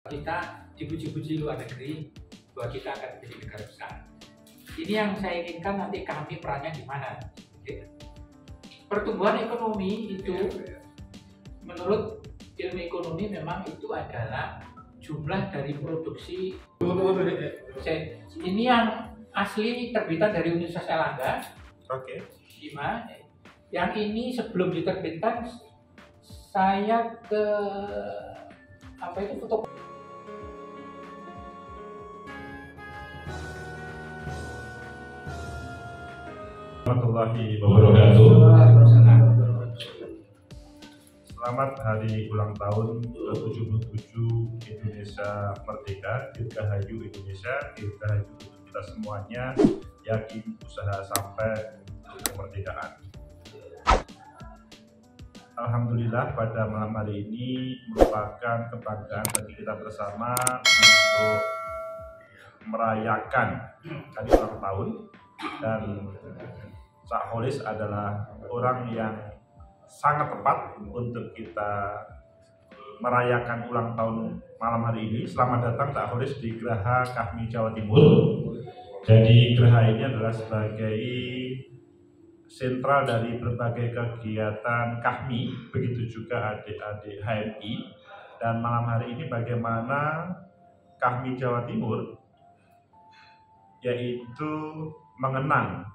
Kita dipuji-puji luar negeri bahwa kita akan menjadi negara besar. Ini yang saya inginkan, nanti kami perannya di mana. Pertumbuhan ekonomi itu menurut ilmu ekonomi memang itu adalah jumlah dari produksi. Ini yang asli terbitan dari Universitas Erlangga. Oke. 5. Yang ini sebelum diterbitkan saya ke foto. Warahmatullahi wabarakatuh. Selamat hari ulang tahun ke-77 Indonesia Merdeka. Dirgahayu Indonesia, dirgahayu untuk kita semuanya. Yakin usaha sampai untuk kemerdekaan. Alhamdulillah pada malam hari ini merupakan kebanggaan bagi kita bersama untuk merayakan hari ulang tahun, dan Cak Kholis adalah orang yang sangat tepat untuk kita merayakan ulang tahun malam hari ini. Selamat datang Cak Kholis di Geraha Kahmi Jawa Timur. Jadi Geraha ini adalah sebagai sentral dari berbagai kegiatan Kahmi, begitu juga adik-adik HMI. Dan malam hari ini bagaimana Kahmi Jawa Timur yaitu mengenang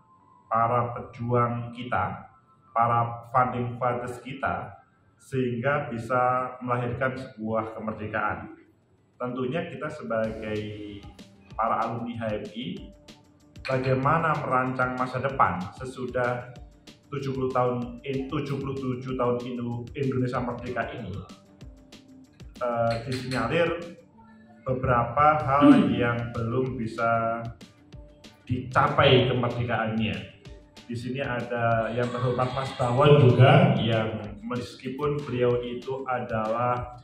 para pejuang kita, para founding fathers kita, sehingga bisa melahirkan sebuah kemerdekaan. Tentunya kita sebagai para alumni HMI, bagaimana merancang masa depan sesudah 77 tahun Indonesia Merdeka ini, disinyalir beberapa hal yang belum bisa dicapai kemerdekaannya. Di sini ada yang terhormat Mas Bawon juga, yang meskipun beliau itu adalah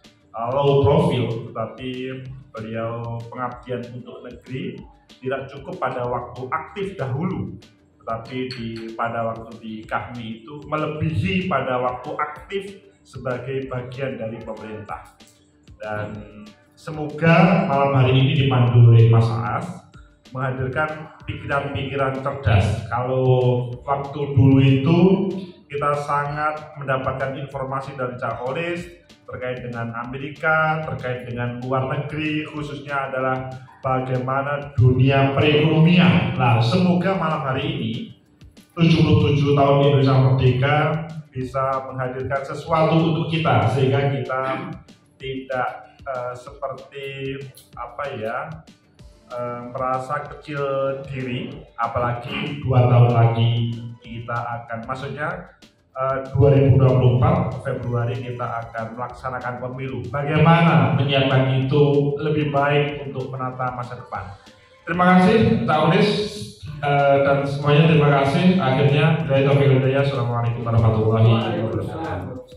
low profile, tetapi beliau pengabdian untuk negeri tidak cukup pada waktu aktif dahulu, tetapi pada waktu di Kahmi itu melebihi pada waktu aktif sebagai bagian dari pemerintah. Dan semoga malam hari ini dipandu oleh Mas Aas menghadirkan pikiran-pikiran cerdas. Kalau waktu dulu itu kita sangat mendapatkan informasi dari Cak Kholis terkait dengan Amerika, terkait dengan luar negeri, khususnya adalah bagaimana dunia perekonomian. Nah, semoga malam hari ini 77 tahun Indonesia Merdeka bisa menghadirkan sesuatu untuk kita, sehingga kita tidak seperti merasa kecil diri, apalagi 2 tahun lagi kita akan, maksudnya 2024 Februari kita akan melaksanakan pemilu. Bagaimana menyiapkan itu lebih baik untuk menata masa depan. Terima kasih Cak Kholis dan semuanya, terima kasih. Akhirnya dari Taufik Hidayah. Assalamualaikum warahmatullahi wabarakatuh.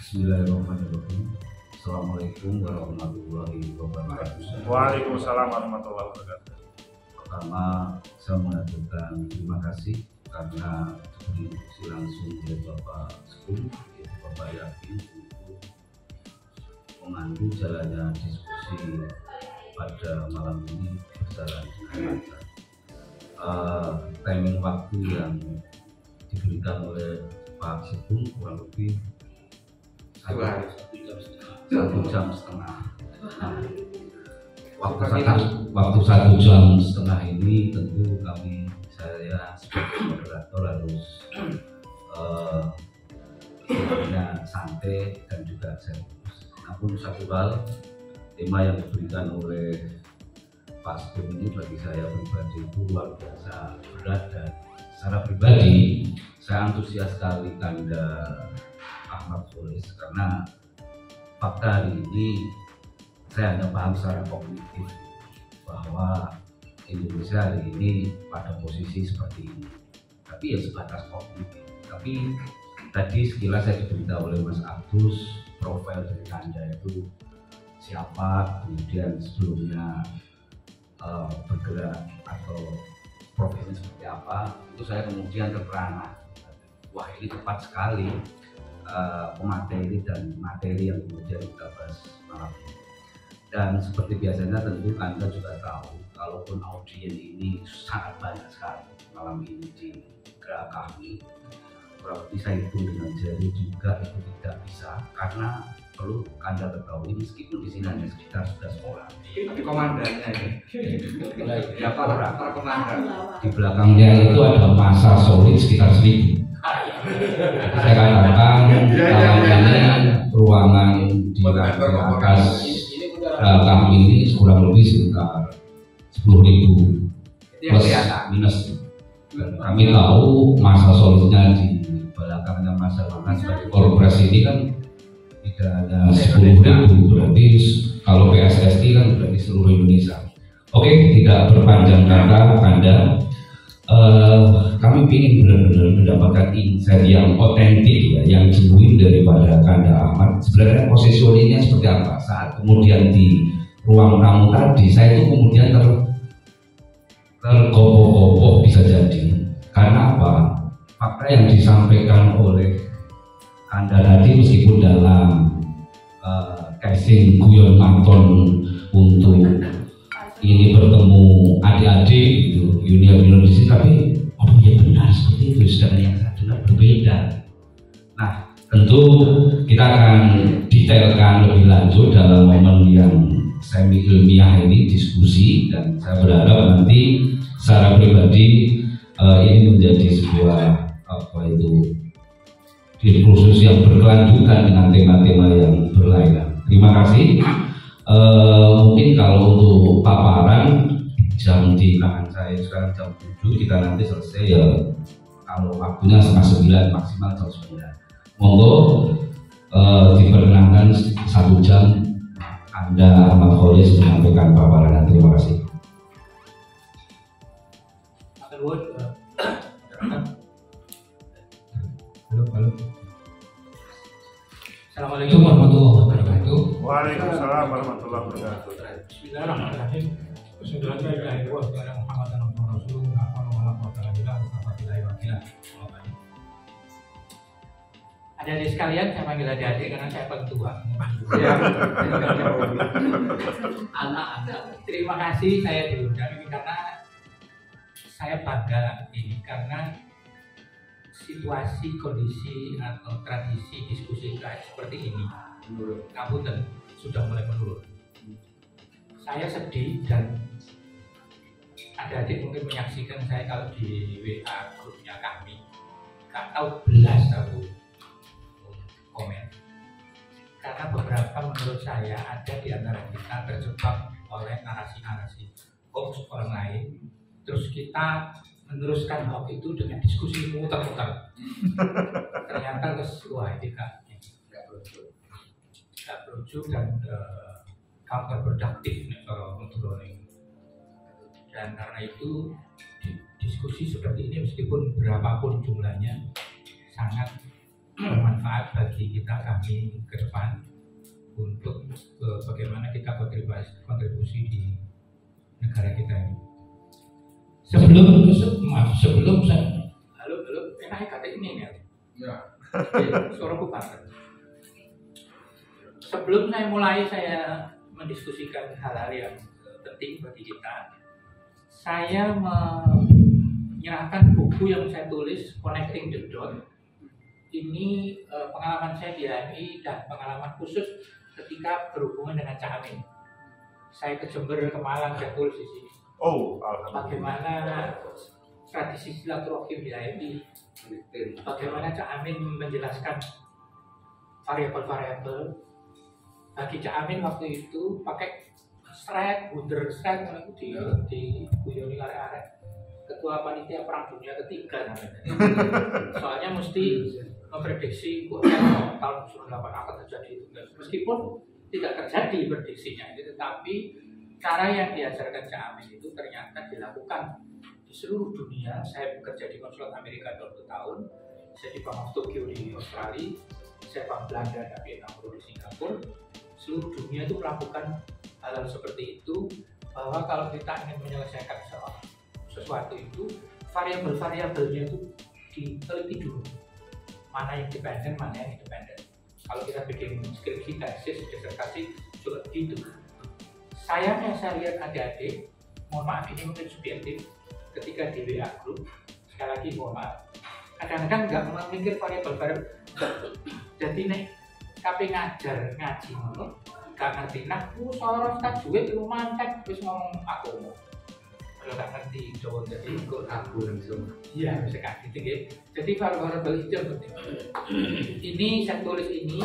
Bismillahirrahmanirrahim. Assalamualaikum warahmatullahi wabarakatuh. Waalaikumsalam warahmatullahi wabarakatuh. Pertama, saya mengaturkan terima kasih karena diinstruksi langsung oleh Bapak Sekun, yaitu Bapak Yakin, untuk memandu jalannya diskusi pada malam ini berjalan dengan lancar. Timing waktu yang diberikan oleh Pak Sekun kurang lebih 1 jam setengah. Waktu 1 jam setengah ini tentu saya sebagai moderator harus santai dan juga serius. Namun satu hal, tema yang diberikan oleh Pak Sekun ini bagi saya pribadi itu luar biasa berat, dan secara pribadi saya antusias sekali Kanda Ahmad Kholis, karena fakta hari ini saya hanya paham secara kognitif bahwa Indonesia hari ini pada posisi seperti ini, tapi ya sebatas kognitif. Tapi tadi sekilas saya diberitahu oleh Mas Agus profil dari Kanda itu siapa, kemudian sebelumnya bergerak atau profesinya seperti apa, itu saya kemudian terperangah, wah ini tepat sekali pemateri dan materi yang kemudian kita bahas malam ini. Dan seperti biasanya tentu Anda juga tahu, kalaupun audien ini sangat banyak sekali malam ini di gerak kami, berarti saya hitung dengan jari juga itu tidak bisa, karena perlu Anda ketahui meskipun di sini hanya sekitar 11 orang. Tapi komandannya ini, ya para komandan. Di belakangnya itu ada massa solid sekitar 1000. Saya katakan kalau ini ruangan di atas kami ini kurang lebih sekitar 10.000 plus minus. Dan kami tahu massa solidnya di belakangnya massa sebagai korporasi ini kan tidak hanya 10.000, berarti kalau PSSI kan berarti seluruh Indonesia. Oke, tidak berpanjang kata Anda. Kami ingin benar-benar mendapatkan insight yang otentik ya, yang genuine daripada Kanda Ahmad. Sebenarnya positioningnya seperti apa? Saat kemudian di ruang tamu tadi, saya itu kemudian tergopoh-gopoh bisa jadi. Karena apa? Fakta yang disampaikan oleh Anda tadi meskipun dalam casing guyon Maton untuk ini bertemu adik-adik gitu, junior di sini, tapi oh ya benar seperti itu, sedangkan yang saya dengar berbeda. Nah, tentu kita akan detailkan lebih lanjut dalam momen yang semi ilmiah ini, diskusi, dan saya berharap nanti secara pribadi ini menjadi sebuah diskursus yang berkelanjutan dengan tema-tema yang berlainan. Terima kasih. Mungkin kalau untuk paparan jam di tangan saya sekarang jam 7, kita nanti selesai ya kalau waktunya setengah 9, maksimal jam 9. Monggo diperkenankan 1 jam Anda Ahmad Kholis menyampaikan paparan. Terima kasih. Halo. Assalamualaikum warahmatullahi wabarakatuh. Waalaikumsalam warahmatullahi wabarakatuh. Bismillahirrahmanirrahim. Bismillahirrahmanirrahim. Muhammadan Rasulullah Adik-adik sekalian, saya panggil adik-adik karena saya paling tua. Anak-anak, terima kasih saya diundang ini karena saya bangga ini karena situasi, kondisi atau tradisi diskusi seperti ini Ngapunten sudah mulai menurun. Saya sedih dan adik-adik mungkin menyaksikan saya kalau di WA grupnya kami, nggak tahu belas aku komen karena beberapa menurut saya ada di antara kita terjebak oleh narasi-narasi hoax orang lain, terus kita meneruskan hoax itu dengan diskusi muter-muter. Ternyata wah ini nggak lucu dan counterproductive untuk ini. Dan karena itu diskusi seperti ini meskipun berapapun jumlahnya sangat bermanfaat bagi kita kami ke depan untuk bagaimana kita kontribusi di negara kita ini. Sebelum saya halo enak kata ini ya. Suaraku banget. Sebelum saya mendiskusikan hal-hal yang penting bagi kita, saya menyerahkan buku yang saya tulis Connecting the Dot. Ini pengalaman saya di HMI dan pengalaman khusus ketika berhubungan dengan Cak Amin. Saya ke Jember, ke Malang, saya tulis di sini. Oh, bagaimana tradisi silaturahim di HMI, bagaimana Cak Amin menjelaskan variabel-variabel. Bagi Cak Amin waktu itu pakai bunder di guyoni arek-arek ketua panitia perang dunia ketiga namanya. Soalnya mesti memprediksi tahun 98 akan terjadi itu. Meskipun tidak terjadi prediksinya itu, tetapi cara yang diajarkan Cak Amin itu ternyata dilakukan di seluruh dunia. Saya bekerja di konsulat Amerika 20 tahun, saya di Bank of Tokyo di Australia, saya Bank Belanda dan Vietnam di Singapura. Seluruh dunia itu melakukan hal-hal seperti itu, bahwa kalau kita ingin menyelesaikan sesuatu itu variabel-variabelnya itu diteliti dulu. mana yang independen, mana yang independen. Kalau kita bikin skripsi, tesis, disertasi juga gitu. Sayangnya saya lihat adik-adik, mohon maaf ini mungkin subjektif, ketika di WA group, sekali lagi mohon maaf, kadang-kadang nggak memikir variabel-variabel. Jadi nih, tapi ngajar ngaji ngono, gak ngerti. Nah, soros tak duit lu mantek terus ngomong aku mau. Kalau gak ngerti, coba jadi ikut aku langsung. Iya, bisa kayak gitu ya. Jadi variabel itu yang penting. Ini saya tulis ini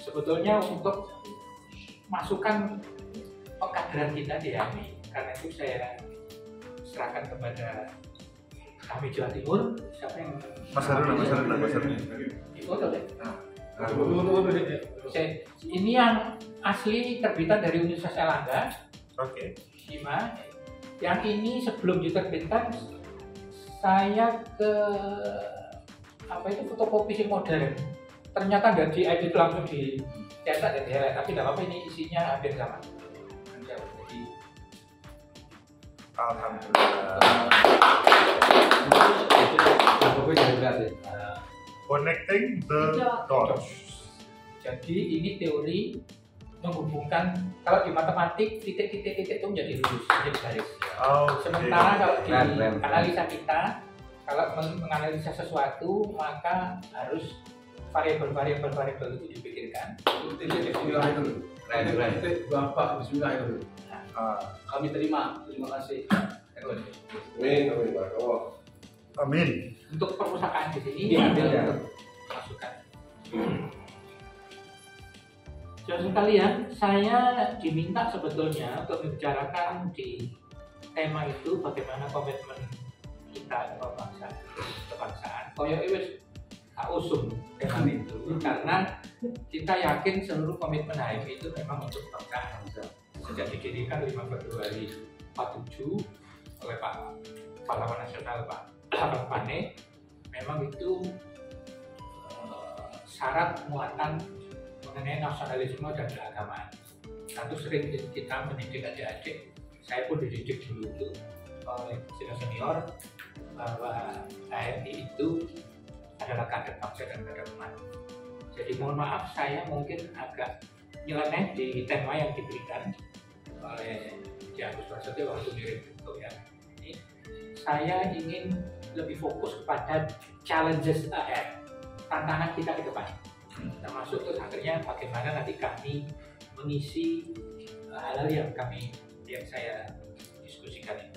sebetulnya untuk masukan pengkaderan kita di HMI. Karena itu saya serahkan kepada kami Jawa Timur. Siapa yang Mas Haruna. itu deh. Ini yang asli terbitan dari Universitas Erlangga. Oke. Yang ini sebelum diterbitkan saya ke fotokopi sing modern. Ternyata nggak di edit langsung dicetak dan dihighlight, tapi nggak apa-apa, ini isinya hampir sama. Jadi alhamdulillah. Connecting the dots. Jadi ini teori menghubungkan, kalau di matematik titik-titik itu menjadi lurus, menjadi garis. Sementara kalau di analisa kita, kalau menganalisa sesuatu maka harus variabel itu dipikirkan. Bismillah itu. Bapak Bismillah itu. Kami terima kasih. Amin. Untuk perpustakaan di sini diambil untuk masukan. Saudara sekalian, saya diminta sebetulnya untuk membicarakan di tema itu bagaimana komitmen kita kebangsaan. Koyo wis tak usung tema itu karena kita yakin seluruh komitmen HMI itu memang untuk kebangsaan. Sejak didirikan 5 Februari 47 oleh Pak Pahlawan Nasional Pak Abang Pane, memang itu syarat muatan mengenai nasionalisme dan keagamaan. Tentu sering kita mendidik adik-adik, saya pun dididik dulu itu oleh senior bahwa HMI itu adalah kader bangsa dan kader umat. Jadi mohon maaf saya mungkin agak nyeleneh di tema yang diberikan oleh Ki Agus Prasetyo waktu ngirim bentuk yang ini. Saya ingin lebih fokus kepada challenges ahead, tantangan kita ke depan. Termasuk terus akhirnya bagaimana nanti kami mengisi hal-hal yang saya diskusikan ini.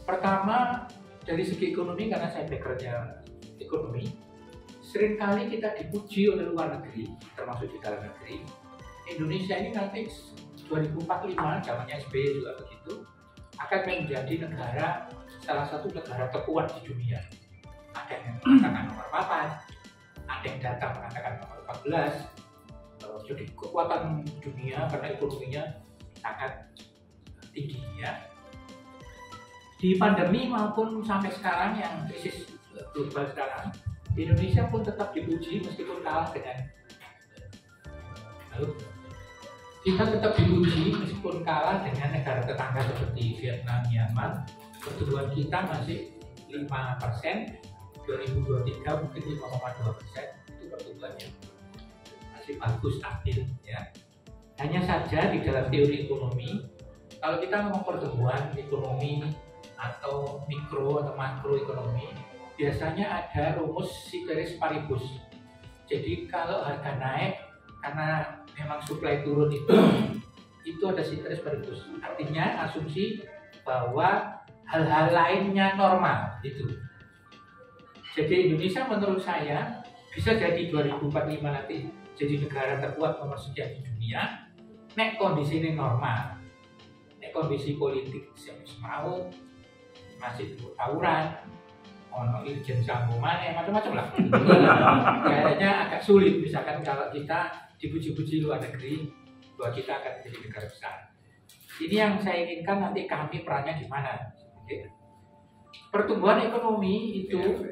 Pertama dari segi ekonomi, karena saya backgroundnya ekonomi, seringkali kita dipuji oleh luar negeri, termasuk di dalam negeri. Indonesia ini nanti 2045, zamannya SBY juga begitu, akan menjadi salah satu negara terkuat di dunia. Ada yang mengatakan nomor 4, ada yang data mengatakan nomor 14. Jadi kekuatan dunia karena ekonominya sangat tinggi ya. Di pandemi maupun sampai sekarang yang krisis global sekarang, Indonesia pun tetap dipuji meskipun kalah dengan kita tetap dipuji meskipun kalah dengan negara tetangga seperti Vietnam, Myanmar. Pertumbuhan kita masih 5%, 2023 mungkin 5,2%, itu pertumbuhannya masih bagus, stabil ya. Hanya saja di dalam teori ekonomi, kalau kita ngomong pertumbuhan ekonomi atau mikro atau makro ekonomi, biasanya ada rumus ceteris paribus. Jadi kalau harga naik karena memang supply turun itu ada ceteris paribus. Artinya asumsi bahwa hal-hal lainnya normal itu. Jadi Indonesia menurut saya bisa jadi 2045 nanti jadi negara terkuat nomor sekian di dunia. Nek kondisi ini normal, nek kondisi politik semau masih tawuran, ono irjen sambo mana macam-macam lah. Kayaknya agak sulit misalkan kalau kita dipuji-puji luar negeri bahwa kita akan menjadi negara besar. Ini yang saya inginkan, nanti kami perannya di mana. Pertumbuhan ekonomi itu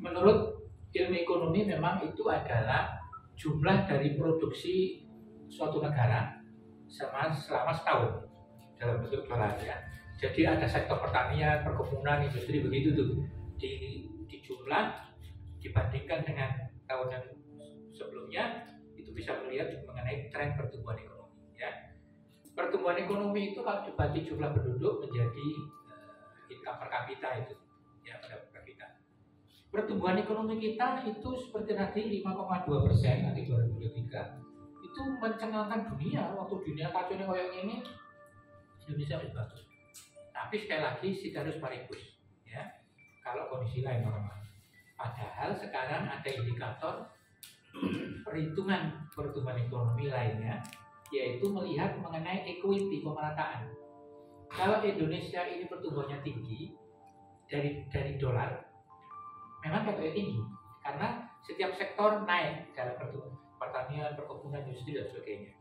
menurut ilmu ekonomi memang itu adalah jumlah dari produksi suatu negara selama setahun dalam bentuk dolar ya. Jadi ada sektor pertanian, perkebunan, industri begitu tuh di jumlah dibandingkan dengan tahun yang sebelumnya, itu bisa melihat mengenai tren pertumbuhan ekonomi. Ya. Pertumbuhan ekonomi itu kalau dibagi jumlah penduduk menjadi income per kapita itu, ya pada per kapita. Pertumbuhan ekonomi kita itu seperti tadi 5,2% nanti 2023 itu mencengangkan dunia. Waktu dunia kacau kayak ini, Indonesia lebih bagus. Tapi sekali lagi ceteris paribus, ya. Kalau kondisi lain normal. Padahal sekarang ada indikator perhitungan pertumbuhan ekonomi lainnya, yaitu melihat mengenai equity, pemerataan. Kalau Indonesia ini pertumbuhannya tinggi dari dolar, memang katanya tinggi karena setiap sektor naik dalam pertumbuhan, pertanian, perkebunan, industri dan sebagainya.